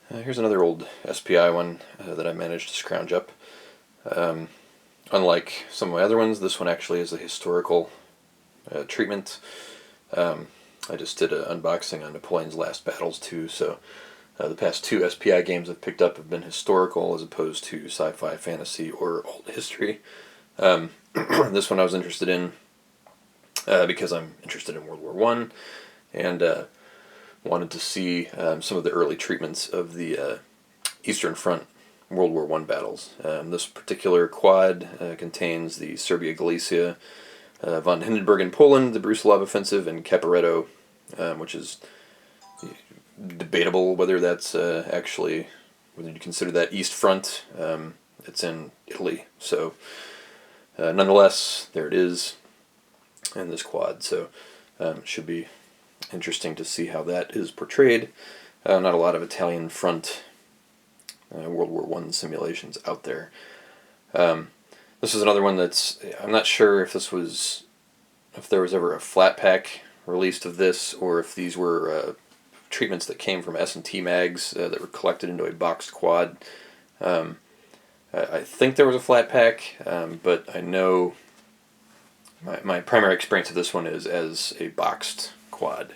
Here's another old SPI one that I managed to scrounge up. Um, Unlike some of my other ones, this one actually is a historical treatment. Um, I just did an unboxing on Napoleon's Last Battles too, so the past two SPI games I've picked up have been historical as opposed to sci-fi, fantasy, or old history. This one I was interested in because I'm interested in World War One, and wanted to see some of the early treatments of the Eastern Front World War One battles. This particular quad contains the Serbia-Galicia, von Hindenburg in Poland, the Brusilov offensive, and Caporetto, which is debatable whether that's actually, whether you consider that East Front. It's in Italy, so nonetheless, there it is in this quad. So it should be interesting to see how that is portrayed. Not a lot of Italian front World War One simulations out there. This is another one that's, I'm not sure if there was ever a flat pack released of this, or if these were treatments that came from S&T mags that were collected into a boxed quad. I think there was a flat pack, but I know my primary experience of this one is as a boxed quad.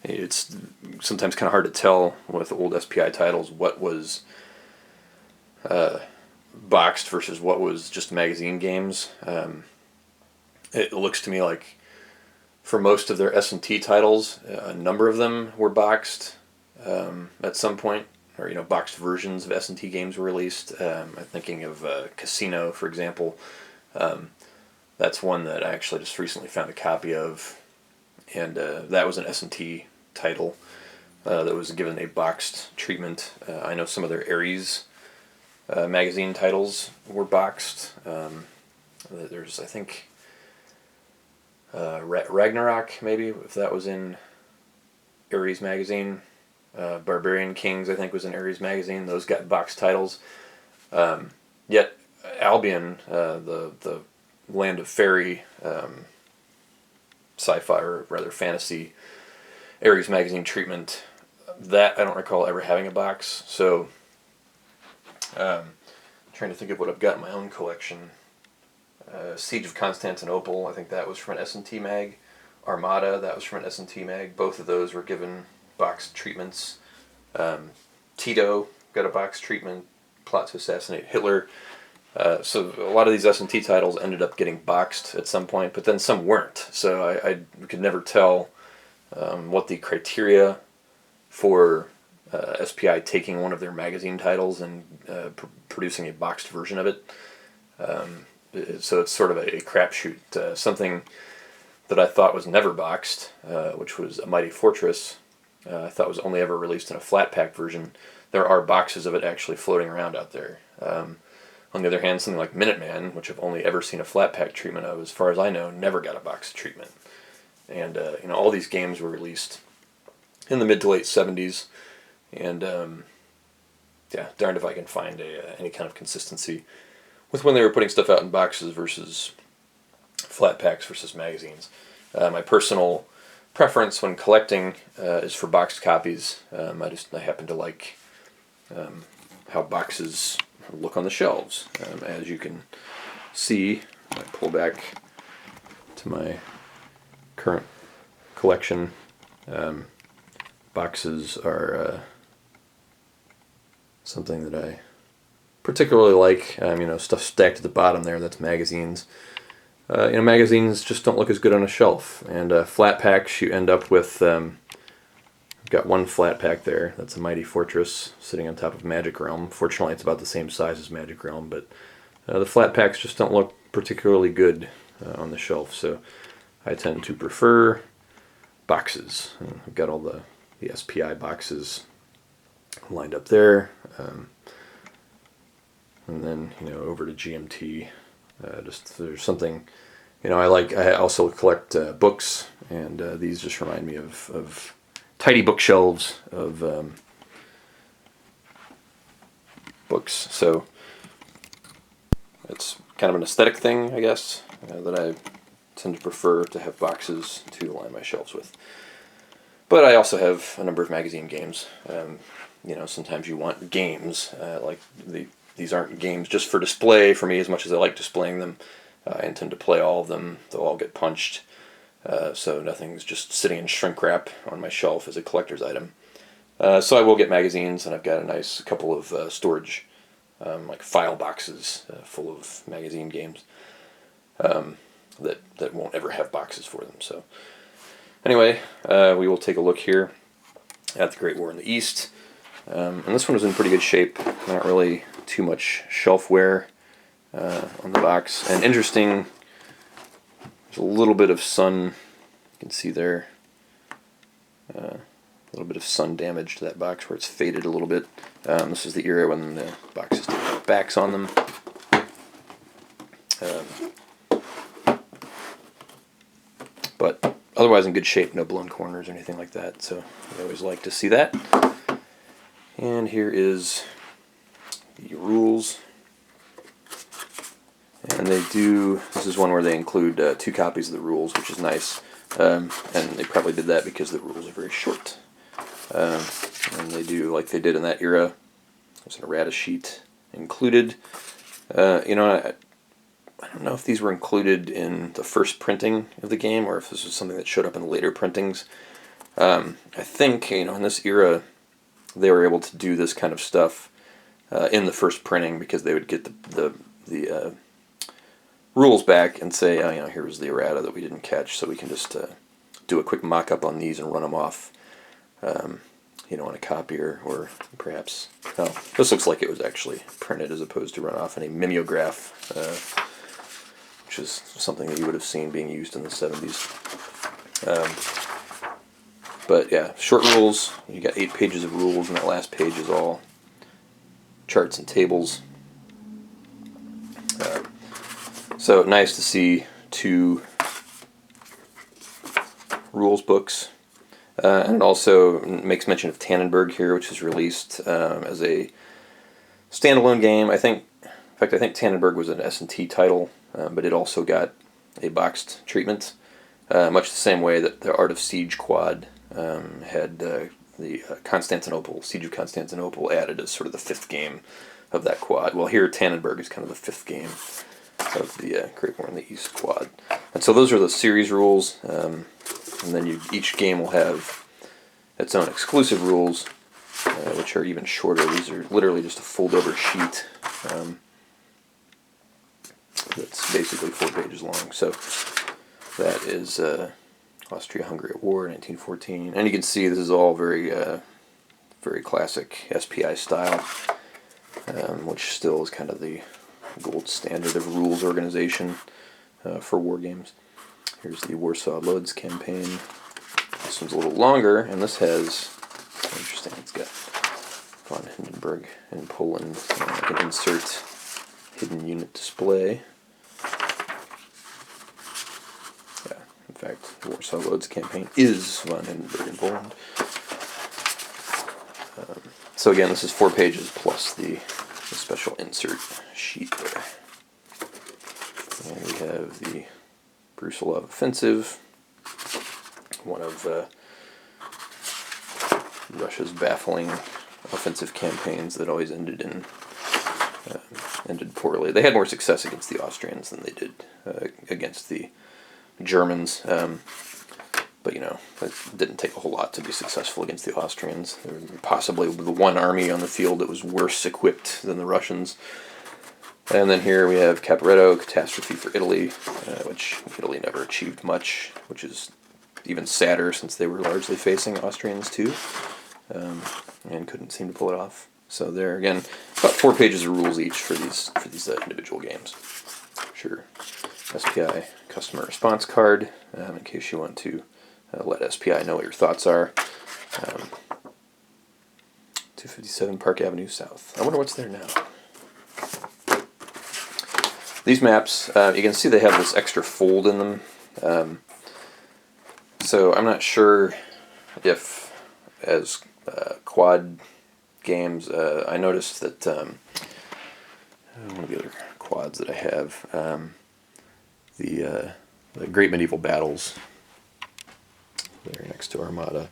It's sometimes kind of hard to tell with old SPI titles what was boxed versus what was just magazine games. It looks to me like for most of their S&T titles, a number of them were boxed at some point, or boxed versions of S&T games were released. I'm thinking of Casino, for example. That's one that I actually just recently found a copy of, and that was an S&T title that was given a boxed treatment. I know some of their Ares magazine titles were boxed. There's, I think, Ragnarok, maybe, if that was in Ares magazine. Barbarian Kings, I think, was in Ares magazine. Those got boxed titles. Yet Albion, the Land of Fairy sci-fi, or rather fantasy, Ares magazine treatment, that I don't recall ever having a box. So trying to think of what I've got in my own collection. Siege of Constantinople, I think that was from an S&T mag. Armada, that was from an S&T mag. Both of those were given boxed treatments. Tito got a boxed treatment. Plot to Assassinate Hitler. So a lot of these S&T titles ended up getting boxed at some point, but then some weren't. So I could never tell what the criteria for SPI taking one of their magazine titles and producing a boxed version of it. So it's sort of a crapshoot. Something that I thought was never boxed, which was A Mighty Fortress, I thought was only ever released in a flat pack version. There are boxes of it actually floating around out there. On the other hand, something like Minuteman, which I've only ever seen a flat pack treatment of, as far as I know, never got a boxed treatment. And all these games were released in the mid to late 70s, and darned if I can find any kind of consistency with when they were putting stuff out in boxes versus flat packs versus magazines. My personal preference when collecting is for boxed copies. I happen to like how boxes look on the shelves. As you can see, I pull back to my current collection. Boxes are something that I particularly like. Stuff stacked at the bottom there, that's magazines. Magazines just don't look as good on a shelf. And flat packs, you end up with, I've got one flat pack there. That's A Mighty Fortress sitting on top of Magic Realm. Fortunately, it's about the same size as Magic Realm, but the flat packs just don't look particularly good on the shelf. So I tend to prefer boxes. I've got all the SPI boxes lined up there. And then, over to GMT. There's something, I like. I also collect books, and these just remind me of tidy bookshelves of books. So it's kind of an aesthetic thing, I guess, that I tend to prefer to have boxes to line my shelves with. But I also have a number of magazine games. Sometimes you want games. These aren't games just for display for me as much as I like displaying them. I intend to play all of them. They'll all get punched. So nothing's just sitting in shrink wrap on my shelf as a collector's item. So I will get magazines, and I've got a nice couple of storage, like file boxes full of magazine games that won't ever have boxes for them. So anyway, we will take a look here at the Great War in the East. And this one was in pretty good shape. Not really too much shelf wear on the box. And interesting, there's a little bit of sun, you can see there, a little bit of sun damage to that box where it's faded a little bit. This is the era when the boxes didn't have backs on them. But otherwise in good shape, no blown corners or anything like that, so I always like to see that. And here is the rules. And this is one where they include 2 copies of the rules, which is nice. And they probably did that because the rules are very short. And they do, like they did in that era, there's an errata sheet included. I don't know if these were included in the first printing of the game or if this was something that showed up in later printings. I think, in this era, they were able to do this kind of stuff in the first printing because they would get the rules back and say, here was the errata that we didn't catch, so we can just do a quick mock-up on these and run them off, on a copier, or perhaps, this looks like it was actually printed as opposed to run off in a mimeograph, which is something that you would have seen being used in the 70s. But yeah, short rules. You got 8 pages of rules, and that last page is all charts and tables. So nice to see 2 rules books. And it also makes mention of Tannenberg here, which is released as a standalone game. I think Tannenberg was an S&T title, but it also got a boxed treatment, much the same way that the Art of Siege quad had the Siege of Constantinople added as sort of the 5th game of that quad. Well, here Tannenberg is kind of the 5th game of the Great War in the East quad. And so those are the series rules, and then each game will have its own exclusive rules, which are even shorter. These are literally just a fold-over sheet that's basically 4 pages long. So that is Austria-Hungary at War, 1914. And you can see this is all very, very classic SPI style, which still is kind of the gold standard of rules organization for war games. Here's the Warsaw Lodz campaign. This one's a little longer, and this has, interesting, it's got von Hindenburg in Poland. I can insert hidden unit display. Yeah, in fact, the Warsaw Lodz campaign is von Hindenburg in Poland. So again, this is 4 pages plus the special insert sheet there. And we have the Brusilov Offensive, one of Russia's baffling offensive campaigns that always ended poorly. They had more success against the Austrians than they did against the Germans, but it didn't take a whole lot to be successful against the Austrians. They were possibly the one army on the field that was worse equipped than the Russians. And then here we have Caporetto, Catastrophe for Italy, which Italy never achieved much, which is even sadder since they were largely facing Austrians too, and couldn't seem to pull it off. So there again, about 4 pages of rules each for these individual games. Sure, SPI customer response card, in case you want to let SPI know what your thoughts are. 257 Park Avenue South. I wonder what's there now. These maps, you can see they have this extra fold in them. So I'm not sure if, as quad games, I noticed that one of the other quads that I have, the Great Medieval Battles, there next to Armada,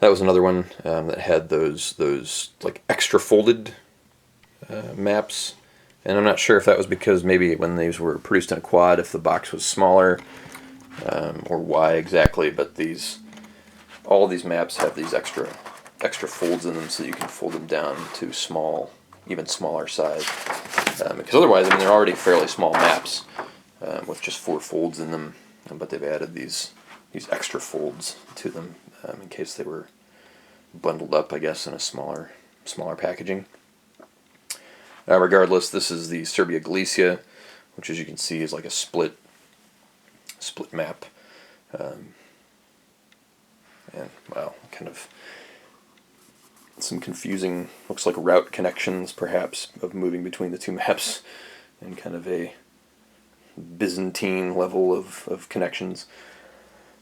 That was another one that had those like extra folded maps, and I'm not sure if that was because maybe when these were produced in a quad, if the box was smaller, or why exactly. But all these maps have these extra folds in them, so you can fold them down to even smaller size. Because otherwise, I mean, they're already fairly small maps with just 4 folds in them, but they've added these extra folds to them in case they were bundled up, I guess, in a smaller packaging. Regardless, this is the Serbia Galicia, which, as you can see, is like a split map, and well, kind of some confusing, looks like route connections perhaps of moving between the two maps, and kind of a Byzantine level of connections.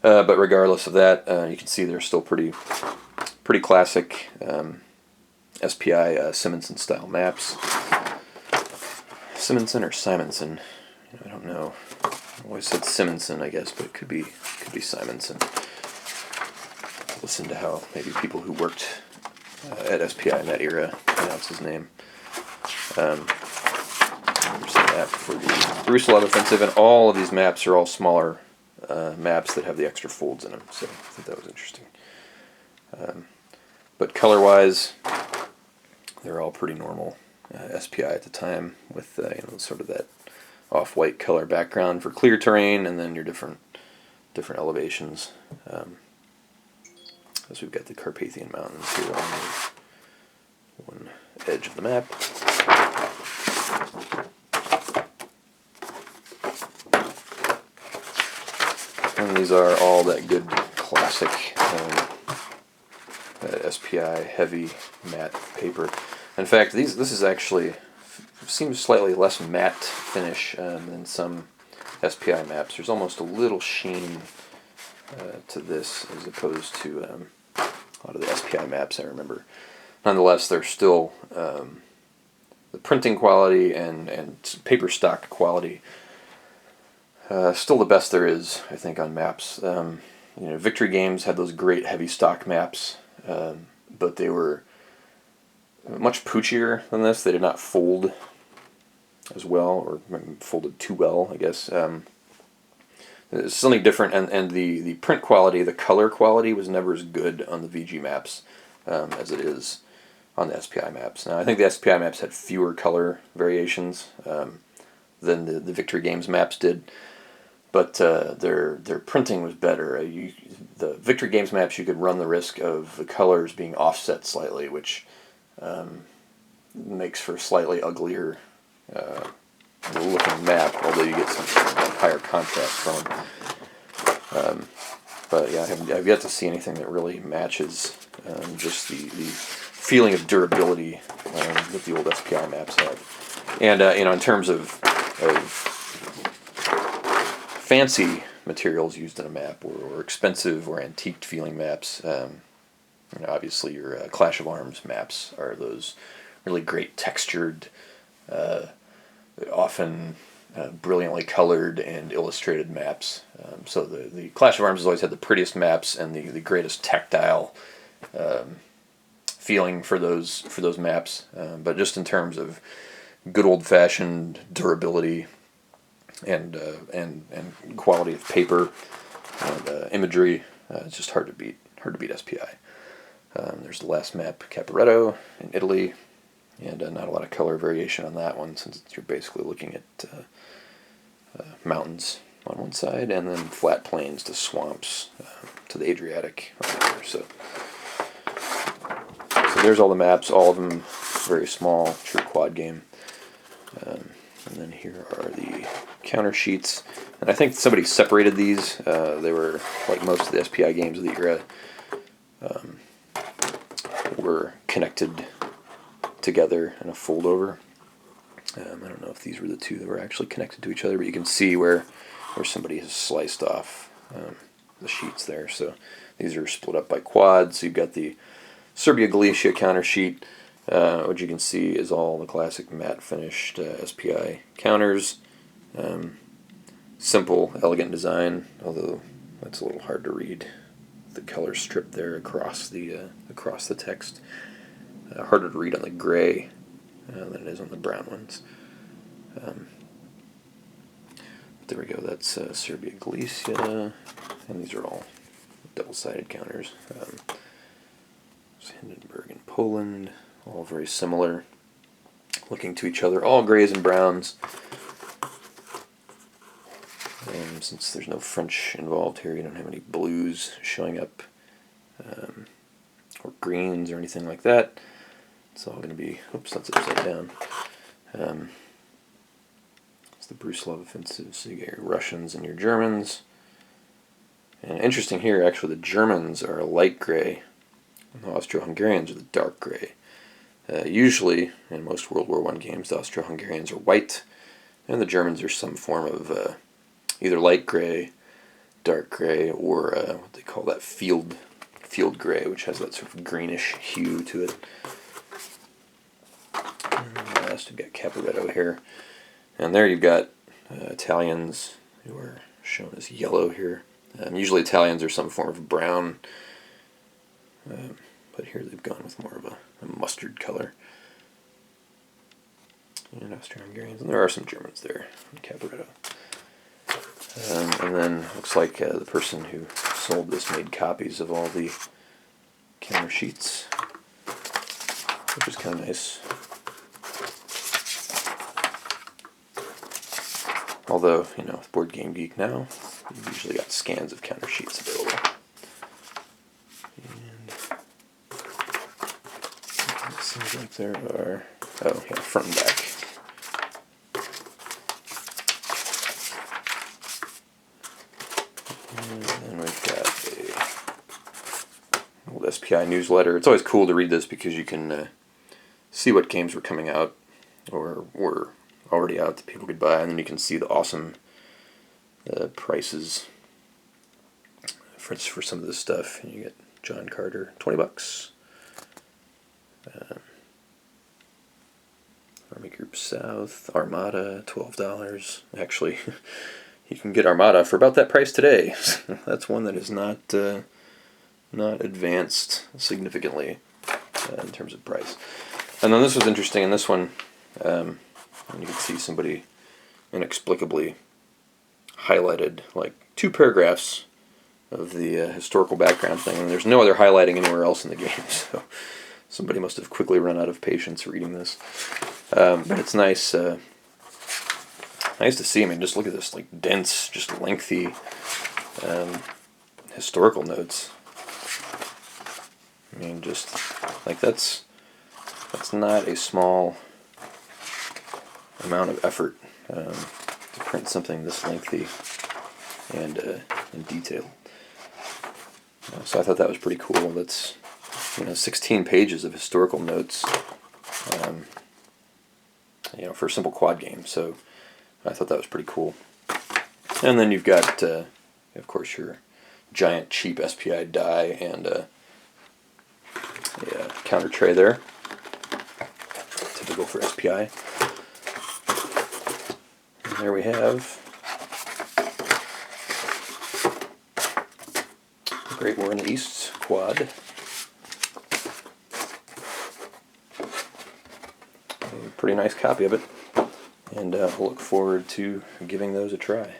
But regardless of that, you can see they're still pretty classic SPI Simonson style maps. Simonson or Simonson? I don't know. I always said Simonson, I guess, but it could be Simonson. Listen to how maybe people who worked at SPI in that era pronounce his name. There's a map for the Brusilov offensive, and all of these maps are all smaller maps that have the extra folds in them, so I think that was interesting. But color-wise, they're all pretty normal SPI at the time, with sort of that off-white color background for clear terrain, and then your different elevations. As we've got the Carpathian Mountains here on one edge of the map. And these are all that good classic SPI heavy matte paper. In fact, this is actually seems slightly less matte finish than some SPI maps. There's almost a little sheen to this as opposed to a lot of the SPI maps I remember. Nonetheless, they're still the printing quality and paper stock quality still the best there is, I think, on maps. Victory Games had those great heavy stock maps, but they were much poochier than this. They did not fold as well, or folded too well, I guess. It's something different, and the print quality, the color quality, was never as good on the VG maps as it is on the SPI maps. Now, I think the SPI maps had fewer color variations than the Victory Games maps did, but their printing was better. The Victory Games maps, you could run the risk of the colors being offset slightly, which makes for a slightly uglier looking map, although you get some higher contrast from them. But yeah, I've yet to see anything that really matches just the feeling of durability that the old SPI maps have. And in terms of fancy materials used in a map, or expensive or antiqued feeling maps, obviously your Clash of Arms maps are those really great textured, often brilliantly colored and illustrated maps. So the Clash of Arms has always had the prettiest maps and the greatest tactile feeling for those maps. But just in terms of good old-fashioned durability and quality of paper and imagery, it's just hard to beat SPI. There's the last map, Caporetto in Italy, and not a lot of color variation on that one, since you're basically looking at mountains on one side and then flat plains to swamps to the Adriatic on the other. So there's all the maps, all of them very small, true quad game. And then here are the counter sheets, and I think somebody separated these. They were, like most of the SPI games of the era, were connected together in a fold over. I don't know if these were the two that were actually connected to each other, but you can see where somebody has sliced off the sheets there. So these are split up by quads. So you've got the Serbia Galicia counter sheet, which you can see is all the classic matte finished SPI counters. Simple, elegant design, although that's a little hard to read the color strip there across the text. Harder to read on the gray than it is on the brown ones. There we go. That's Serbia, Galicia, and these are all double-sided counters. Hindenburg and Poland, all very similar, looking to each other, all grays and browns. Since there's no French involved here, you don't have any blues showing up, or greens or anything like that. It's all going to be, oops, that's upside down. It's the Brusilov offensive, so you get your Russians and your Germans. And interesting here, actually, the Germans are a light gray, and the Austro-Hungarians are the dark gray. Usually, in most World War I games, the Austro-Hungarians are white, and the Germans are some form of either light gray, dark gray, or what they call that field gray, which has that sort of greenish hue to it. And last, we've got Caporetto here. And there you've got Italians, who are shown as yellow here. Usually Italians are some form of brown, but here they've gone with more of a mustard color. And Austro-Hungarians, and there are some Germans there in Caporetto. And then looks like the person who sold this made copies of all the counter sheets, which is kind of nice. Although, you know, with Board Game Geek now, you've usually got scans of counter sheets available. And it seems like there are, oh yeah, front and back. And then we've got a old SPI newsletter. It's always cool to read this because you can see what games were coming out or were already out that people could buy, and then you can see the awesome prices for some of this stuff. And you get John Carter, $20. Army Group South, Armada, $12. Actually, you can get Armada for about that price today. That's one that is not advanced significantly in terms of price. And then this was interesting. In this one, and you can see somebody inexplicably highlighted like 2 paragraphs of the historical background thing, and there's no other highlighting anywhere else in the game, so somebody must have quickly run out of patience reading this. But it's nice to see. I mean, just look at this, like, dense, just lengthy historical notes. I mean, just like that's not a small amount of effort to print something this lengthy and detailed. So I thought that was pretty cool. That's 16 pages of historical notes, for a simple quad game. So I thought that was pretty cool. And then you've got, of course, your giant cheap SPI die and a counter tray there, typical for SPI. And there we have the Great War in the East quad. A pretty nice copy of it, and we'll look forward to giving those a try.